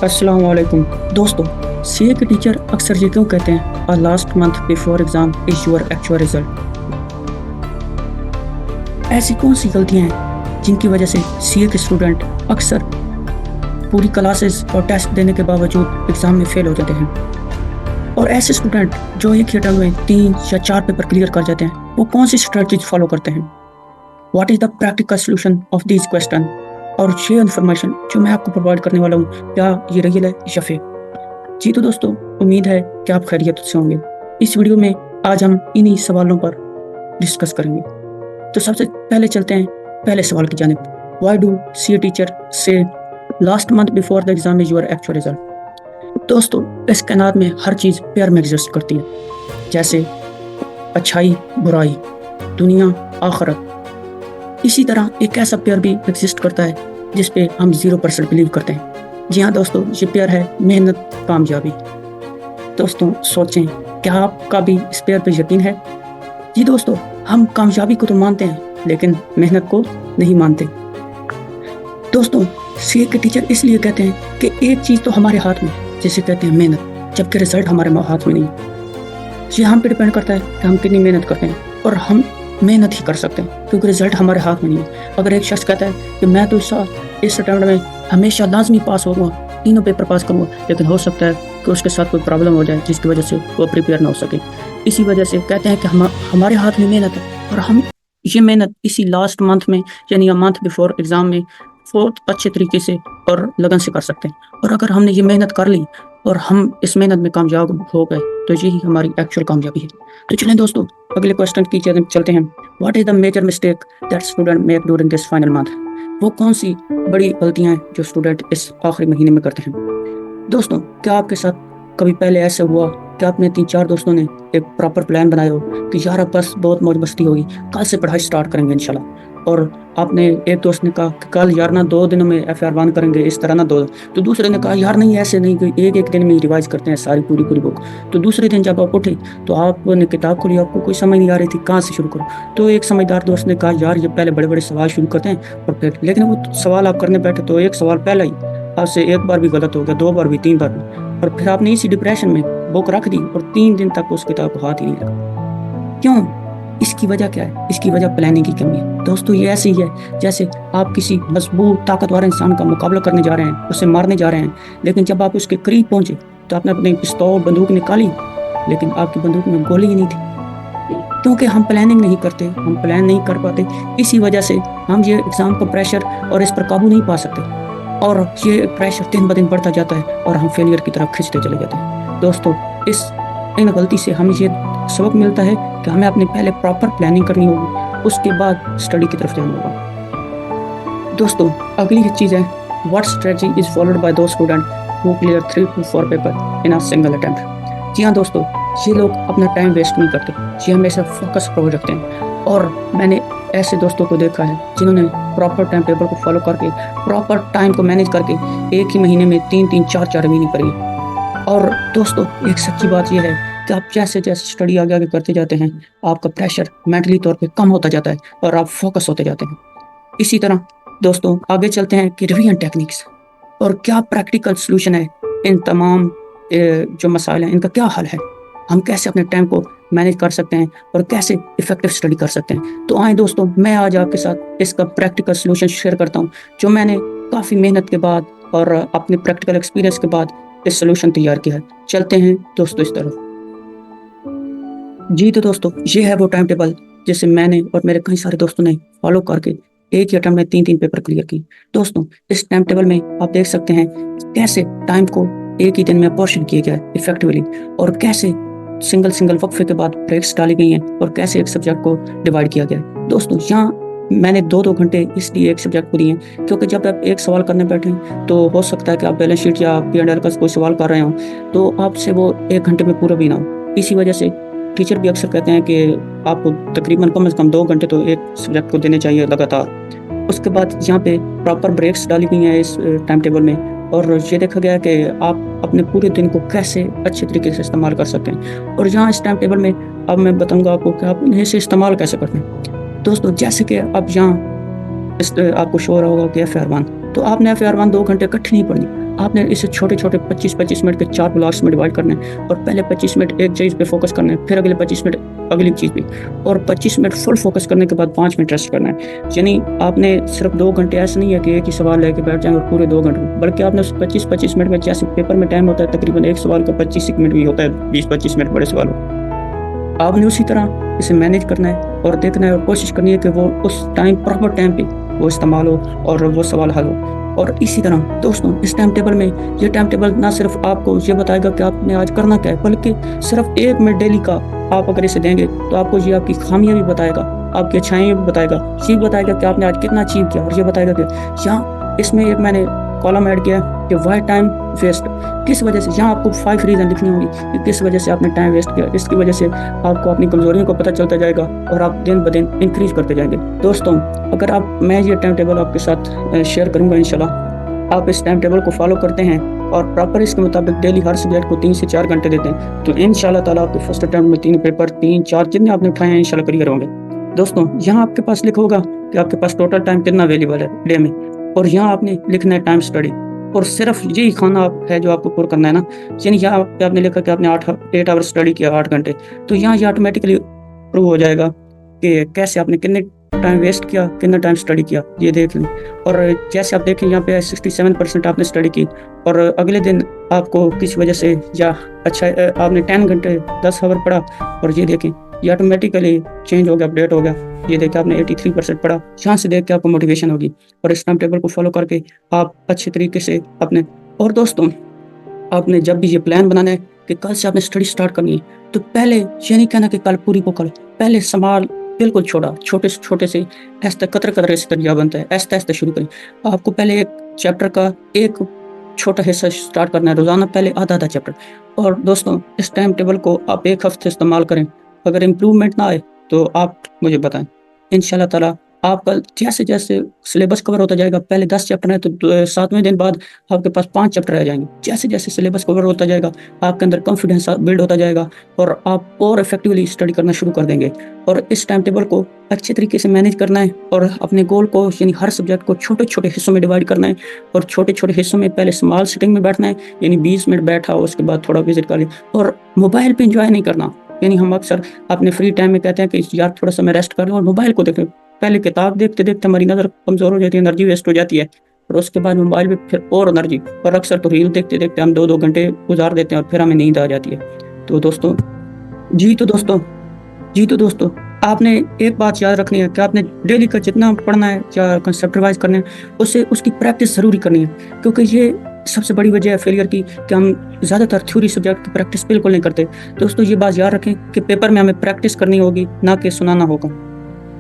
अस्सलाम वालेकुम दोस्तों। सीए के टीचर अक्सर ये क्यों कहते हैं और last month before exam is your actual result. ऐसी कौन सी गलतियां हैं जिनकी वजह से सीए के स्टूडेंट अक्सर पूरी क्लासेस और टेस्ट देने के बावजूद एग्जाम में फेल हो जाते हैं, और ऐसे स्टूडेंट जो एक ही अटेम्प्ट में 3 या 4 पेपर क्लियर कर जाते हैं, वो कौन सी स्ट्रेटजीज फॉलो करते हैं। What is the practical solution of this question. और ये इन्फॉर्मेशन जो मैं आपको प्रोवाइड करने वाला हूँ, क्या ये रियल है या फेक। जी तो दोस्तों, उम्मीद है कि आप खैरियत से होंगे। इस वीडियो में आज हम इन्हीं सवालों पर डिस्कस करेंगे। तो सबसे पहले चलते हैं पहले सवाल की जानिब। व्हाई डू सीए टीचर से last month before the exam is your actual result. दोस्तों, इस कायनात में हर चीज़ पेयर में एग्जिस्ट करती है, जैसे अच्छाई बुराई, दुनिया आखिरत। इसी तरह एक ऐसा पेयर भी एग्जिस्ट करता है जिस पे हम 0% बिलीव करते हैं। जी हाँ दोस्तों, ये पेयर है मेहनत कामयाबी। दोस्तों सोचें, क्या आपका भी इस पेयर पे यकीन है। जी दोस्तों, हम कामयाबी को तो मानते हैं लेकिन मेहनत को नहीं मानते। दोस्तों, सीए के टीचर इसलिए कहते हैं कि एक चीज़ तो हमारे हाथ में, जिसे कहते हैं मेहनत, जबकि रिजल्ट हमारे हाथ में नहीं। ये हम पे डिपेंड करता है कि हम कितनी मेहनत करते हैं, और हम मेहनत ही कर सकते हैं क्योंकि रिजल्ट हमारे हाथ में नहीं है। अगर एक शख्स कहता है कि मैं तो इस अटेम्प्ट में हमेशा लाजमी पास होगा, तीनों पेपर पास करूँगा, लेकिन हो सकता है कि उसके साथ कोई प्रॉब्लम हो जाए जिसकी वजह से वो प्रिपेयर ना हो सके। इसी वजह से कहते हैं कि हमारे हाथ में मेहनत है, और हम ये मेहनत इसी लास्ट मंथ में यानी मंथ बिफोर एग्ज़ाम में बहुत अच्छे तरीके से और लगन से कर सकते हैं। और अगर हमने ये मेहनत कर ली और हम इस मेहनत में कामयाब हो गए, तो यही हमारी एक्चुअल कामयाबी है। तो चलें दोस्तों, अगले क्वेश्चन की तरफ चलते हैं। What is the major mistake that student make during this final month. वो कौन सी बड़ी गलतियां हैं जो स्टूडेंट इस आखिरी महीने में करते हैं। दोस्तों, क्या आपके साथ कभी पहले ऐसा हुआ कि आपने 3-4 दोस्तों ने एक प्रॉपर प्लान बनाया हो कि यार अब बस बहुत मौज मस्ती होगी, कल से पढ़ाई स्टार्ट करेंगे इंशाल्लाह, और आपने एक दोस्त ने कहा कि कल यार ना 2 दिनों में FR 1 करेंगे, इस तरह ना 2, तो दूसरे ने कहा यार नहीं ऐसे नहीं, कि एक दिन में ही रिवाइज करते हैं सारी पूरी बुक। तो दूसरे दिन जब आप उठे तो आपने किताब खोली, आपको कोई समझ नहीं आ रही थी कहाँ से शुरू करो। तो एक समझदार दोस्त ने कहा यार ये पहले बड़े बड़े सवाल शुरू करते हैं और फिर, लेकिन वो सवाल आप करने बैठे तो एक सवाल पहला ही आपसे एक बार भी गलत हो गया, 2 बार भी, 3 बार भी, और फिर आपने इसी डिप्रेशन में बुक रख दी और 3 दिन तक उस किताब को हाथ ही नहीं लगा। क्यों? इसकी वजह क्या है? इसकी वजह प्लानिंग की कमी है। दोस्तों, ये ऐसे ही है जैसे आप किसी मजबूत ताकतवर इंसान का मुकाबला करने जा रहे हैं, उसे मारने जा रहे हैं, लेकिन जब आप उसके करीब पहुंचे तो आपने अपनी पिस्तौल बंदूक निकाली, लेकिन आपकी बंदूक में गोली ही नहीं थी, क्योंकि हम प्लानिंग नहीं करते, हम प्लान नहीं कर पाते। इसी वजह से हम ये एग्ज़ाम का प्रेशर और इस पर काबू नहीं पा सकते, और ये प्रेशर दिन ब दिन बढ़ता जाता है और हम फेलियर की तरफ खींचते चले जाते हैं। दोस्तों, इन गलती से हमें ये सबक मिलता है कि हमें अपने पहले प्रॉपर प्लानिंग करनी होगी, उसके बाद स्टडी की तरफ जाना होगा। दोस्तों, अगली चीज़ है what strategy is followed by those student who clear 3 to 4 paper in a single attempt. जी हाँ दोस्तों, ये लोग अपना टाइम वेस्ट नहीं करते, ये हमेशा फोकस अप्रोच रखते हैं, और मैंने ऐसे दोस्तों को देखा है जिन्होंने प्रॉपर टाइम टेबल को फॉलो करके, प्रॉपर टाइम को मैनेज करके एक ही महीने में 3-3, 4-4 महीने पढ़ी। और दोस्तों, एक सच्ची बात यह है कि आप जैसे जैसे स्टडी आगे आगे करते जाते हैं, आपका प्रेशर मेंटली तौर पे कम होता जाता है और आप फोकस होते जाते हैं। इसी तरह दोस्तों, आगे चलते हैं कि रिवीजन टेक्निक्स और क्या प्रैक्टिकल सलूशन है। इन तमाम जो मसाइल हैं, इनका क्या हल है, हम कैसे अपने टाइम को मैनेज कर सकते हैं और कैसे इफेक्टिव स्टडी कर सकते हैं। तो आए दोस्तों, मैं आज आपके साथ इसका प्रैक्टिकल सलूशन शेयर करता हूँ, जो मैंने काफ़ी मेहनत के बाद और अपने प्रैक्टिकल एक्सपीरियंस के बाद इस सोल्यूशन तैयार किया है। चलते हैं दोस्तों इस तरफ। जी तो दोस्तों, ये है वो टाइम टेबल जिसे मैंने और मेरे कई सारे दोस्तों ने फॉलो करके एक ही अटेम्प्ट में 3-3 पेपर क्लियर किए। दोस्तों, इस टाइम टेबल में आप देख सकते हैं कैसे टाइम को एक ही दिन में अपोर्शन किया गया है इफेक्टिवली, और कैसे सिंगल वक्फे के बाद ब्रेक्स डाली गई हैं, और कैसे एक सब्जेक्ट को डिवाइड किया गया है। दोस्तों, यहाँ मैंने 2-2 घंटे इसलिए एक सब्जेक्ट को दिए हैं क्योंकि जब आप एक सवाल करने बैठे तो हो सकता है कि आप बैलेंस शीट या P&L का कोई सवाल कर रहे हो, तो आपसे वो 1 घंटे में पूरा भी ना हो। इसी वजह से टीचर भी अक्सर कहते हैं कि आपको तकरीबन कम से कम 2 घंटे तो एक सब्जेक्ट को देने चाहिए लगातार। उसके बाद यहाँ पे प्रॉपर ब्रेक्स डाली गई हैं इस टाइम टेबल में, और ये देखा गया है कि आप अपने पूरे दिन को कैसे अच्छे तरीके से इस्तेमाल कर सकते हैं। और यहाँ इस टाइम टेबल में अब मैं बताऊँगा आपको कि आप इन्हें से इस्तेमाल कैसे करते हैं। दोस्तों, जैसे कि अब यहाँ आपको शो हो रहा होगा कि FR 1, तो आपने FAR1 2 घंटे इकट्ठी नहीं पढ़नी, आपने इसे छोटे छोटे 25-25 मिनट के 4 ब्लॉक्स में डिवाइड करना है और पहले 25 मिनट एक चीज़ पे फोकस करना है, फिर अगले 25 मिनट अगली चीज़ पे, और 25 मिनट फुल फोकस करने के बाद 5 मिनट रेस्ट करना है। यानी आपने सिर्फ 2 घंटे, ऐसा नहीं है कि एक ही सवाल लेके बैठ जाएंगे और पूरे 2 घंटे, बल्कि आपने उस 25-25 मिनट में, जैसे पेपर में टाइम होता है तकरीबन एक सवाल का 25 मिनट भी होता है, 20-25 मिनट बड़े सवाल हो, आपने उसी तरह इसे मैनेज करना है और देखना है और कोशिश करनी है कि वो उस टाइम प्रॉपर टाइम पे वो इस्तेमाल हो और वो सवाल हल हो। और इसी तरह दोस्तों इस टाइम टेबल में, ये टाइम टेबल ना सिर्फ आपको ये बताएगा कि आपने आज करना क्या है, बल्कि सिर्फ 1 मिनट डेली का आप अगर इसे देंगे तो आपको ये आपकी खामियां भी बताएगा, आपकी अच्छाइयाँ भी बताएगा, ये बताएगा कि आपने आज कितना अचीव किया, और ये बताएगा कि यहाँ इसमें एक मैंने कॉलम ऐड किया कि वाई टाइम वेस्ट, किस वजह से, यहाँ आपको 5 रीज़न लिखनी होगी कि किस वजह से आपने टाइम वेस्ट किया। इसकी वजह से आपको अपनी कमजोरियों को पता चलता जाएगा और आप दिन ब दिन इंक्रीज करते जाएंगे। दोस्तों अगर मैं ये टाइम टेबल आपके साथ शेयर करूँगा, इंशाल्लाह आप इस टाइम टेबल को फॉलो करते हैं और प्रॉपर इसके मुताबिक डेली हर सब्जेक्ट को 3 से 4 घंटे देते हैं, तो इंशाल्लाह ताला आपके फर्स्ट अटेम्प्ट में 3 पेपर 3-4 जितने आपने उठाए हैं इंशाल्लाह क्लियर होंगे। दोस्तों यहाँ आपके पास लिखा होगा कि आपके पास टोटल टाइम कितना अवेलेबल है डे में, और यहाँ आपने लिखना है टाइम स्टडी, और सिर्फ यही खाना है जो आपको पूरा करना है ना। यानी यहाँ पे आपने लिखा कि आपने 8 आवर स्टडी किया, 8 घंटे, तो यहाँ ये ऑटोमेटिकली प्रूव हो जाएगा कि कैसे आपने कितने टाइम वेस्ट किया, कितना टाइम स्टडी किया, ये देख लें। और जैसे आप देखें यहाँ पे 67% आपने स्टडी की, और अगले दिन आपको किस वजह से या अच्छा आपने 10 घंटे 10 आवर पढ़ा, और ये देखें ये ऑटोमेटिकली चेंज हो गया, अपडेट हो गया, ये देखें आपने 83% पढ़ा। यहाँ से देख के आपको मोटिवेशन होगी और इस टाइम टेबल को फॉलो करके आप अच्छे तरीके से अपने, और दोस्तों आपने जब भी ये प्लान बनाना है कि कल से आपने स्टडी स्टार्ट करनी है, तो पहले ये नहीं कहना कि कल पूरी को कल, पहले सवाल बिल्कुल छोटे से ऐसे कतरे से दरिया बनता है, ऐसे शुरू करें। आपको पहले एक चैप्टर का एक छोटा हिस्सा स्टार्ट करना है, रोजाना पहले आधा चैप्टर। और दोस्तों इस टाइम टेबल को आप 1 हफ्ते इस्तेमाल करें, अगर इम्प्रूवमेंट ना आए तो आप मुझे बताएं, इंशाल्लाह ताला आपका जैसे जैसे सिलेबस कवर होता जाएगा, पहले 10 चैप्टर है तो 7वें दिन बाद आपके पास 5 चैप्टर रह जाएंगे। जैसे जैसे सिलेबस कवर होता जाएगा आपके अंदर कॉन्फिडेंस बिल्ड होता जाएगा और आप और इफेक्टिवली स्टडी करना शुरू कर देंगे। और इस टाइम टेबल को अच्छे तरीके से मैनेज करना है और अपने गोल को, यानी हर सब्जेक्ट को छोटे छोटे हिस्सों में डिवाइड करना है, और छोटे छोटे हिस्सों में पहले स्मॉल सिटिंग में बैठना है, यानी 20 मिनट बैठा, उसके बाद थोड़ा विजिट कर लिया, और मोबाइल पे इंजॉय नहीं करना। यानी हम अक्सर अपने फ्री टाइम में कहते हैं कि यार थोड़ा सा मैं रेस्ट कर लूँ और मोबाइल को देखें, पहले किताब देखते देखते हमारी नज़र कमज़ोर हो जाती है, एनर्जी वेस्ट हो जाती है, और उसके बाद मोबाइल पे फिर और एनर्जी, और अक्सर तो रील देखते देखते हम 2-2 घंटे गुजार देते हैं और फिर हमें नींद आ जाती है। तो दोस्तों आपने एक बात याद रखनी है कि आपने डेली का जितना पढ़ना है या कंसेप्ट रिवाइज करना है उसकी प्रैक्टिस ज़रूरी करनी है, क्योंकि ये सबसे बड़ी वजह है फेलियर की कि हम ज़्यादातर थ्योरी सब्जेक्ट की प्रैक्टिस बिल्कुल नहीं करते। दोस्तों ये बात याद रखें कि पेपर में हमें प्रैक्टिस करनी होगी, ना कि सुनाना होगा।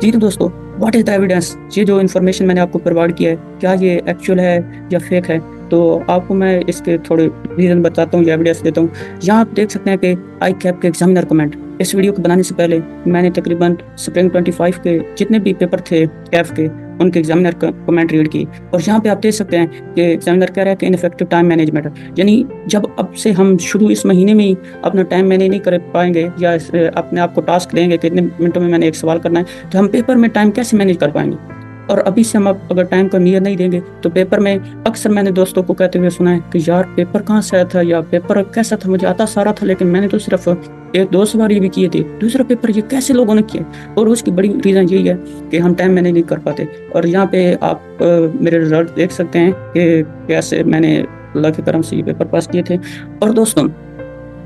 जी तो दोस्तों व्हाट इज़ द एविडेंस, ये जो इन्फॉर्मेशन मैंने आपको प्रोवाइड किया है क्या ये एक्चुअल है या फेक है, तो आपको मैं इसके थोड़े रीज़न बताता हूँ या एविडेंस देता हूँ। यहाँ आप देख सकते हैं कि ICAP के एग्जामिनर कमेंट, इस वीडियो को बनाने से पहले मैंने तकरीबन स्प्रिंग 25 के जितने भी पेपर थे कैफ के उनके एग्जामिनर कमेंट रीड की, और यहाँ पे आप देख सकते हैं कि एग्जामिनर कह रहा है कि इनफेक्टिव टाइम मैनेजमेंट, यानी जब अब से हम शुरू इस महीने में ही अपना टाइम मैनेज नहीं कर पाएंगे या अपने आप को टास्क देंगे कि इतने मिनटों में मैंने एक सवाल करना है, तो हम पेपर में टाइम कैसे मैनेज कर पाएंगे। और अभी से हम अगर टाइम का नियत नहीं देंगे तो पेपर में, अक्सर मैंने दोस्तों को कहते हुए सुना है कि यार पेपर कहाँ से आया था या पेपर कैसा था, मुझे आता सारा था लेकिन मैंने तो सिर्फ 1-2 सवाल ये भी किए थे, दूसरा पेपर ये कैसे लोगों ने किए। और उसकी बड़ी रीज़न यही है कि हम टाइम मैनेज नहीं कर पाते। और यहाँ पे आप मेरे रिजल्ट देख सकते हैं कि कैसे मैंने अल्लाह के करम से ये पेपर पास किए थे। और दोस्तों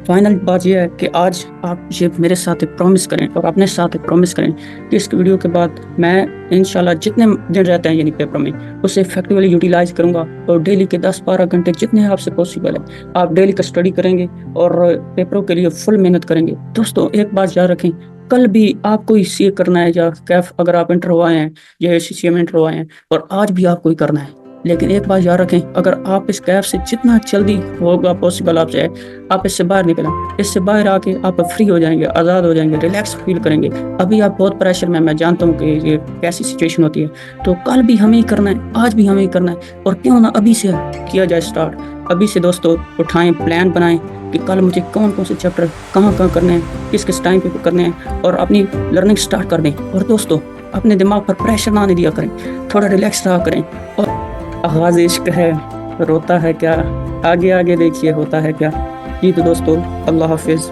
फाइनल बात यह है कि आज आप ये मेरे साथ प्रॉमिस करें और अपने साथ प्रॉमिस करें कि इस वीडियो के बाद मैं इंशाल्लाह जितने दिन रहते हैं यानी पेपर में उसे इफेक्टिवली यूटिलाइज करूंगा, और डेली के 10-12 घंटे जितने आपसे पॉसिबल है आप डेली का स्टडी करेंगे और पेपरों के लिए फुल मेहनत करेंगे। दोस्तों एक बात याद रखें, कल भी आपको CA करना है या कैफ अगर आप इंटर हुआ हैं या ACCA में इंटर हुआ हैं, और आज भी आपको ही करना है। लेकिन एक बात याद रखें, अगर आप इस कैफ से जितना जल्दी होगा पॉसिबल आपसे आप इससे बाहर निकलें, इससे बाहर आके आप फ्री हो जाएंगे, आज़ाद हो जाएंगे, रिलैक्स फील करेंगे। अभी आप बहुत प्रेशर में, मैं जानता हूँ कि ये कैसी सिचुएशन होती है, तो कल भी हमें ही करना है, आज भी हमें ही करना है, और क्यों ना अभी से किया जाए स्टार्ट। अभी से दोस्तों उठाएं, प्लान बनाएं कि कल मुझे कौन कौन से चैप्टर कहाँ करने हैं, किस किस टाइम पे करने हैं, और अपनी लर्निंग स्टार्ट कर दें। और दोस्तों अपने दिमाग पर प्रेशर ना दिया करें, थोड़ा रिलैक्स रहा करें, और آغاز عشق ہے روتا ہے کیا، آگے آگے دیکھیے ہوتا ہے کیا۔ جی تو دوستو، اللہ حافظ۔